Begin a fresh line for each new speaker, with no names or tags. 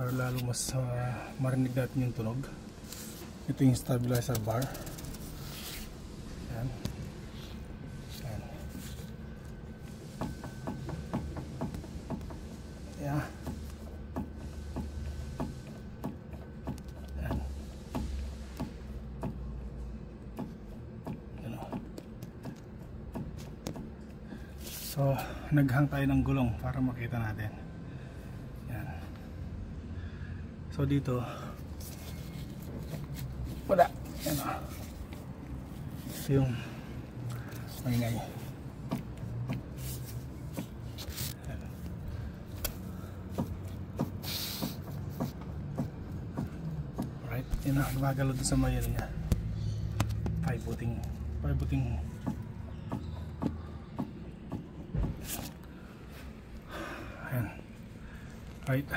para lalo mas marinig natin yung tunog. Ito yung stabilizer bar. Yan. Yan. Yeah. Yan. Yan. So, naghang tayo ng gulong para makita natin. Yan. So dito wala. Yan o. Ito yung maingay. Alright. Yan o. Gumagalo doon sa mayan niya. Paibuting. Ayan. Right.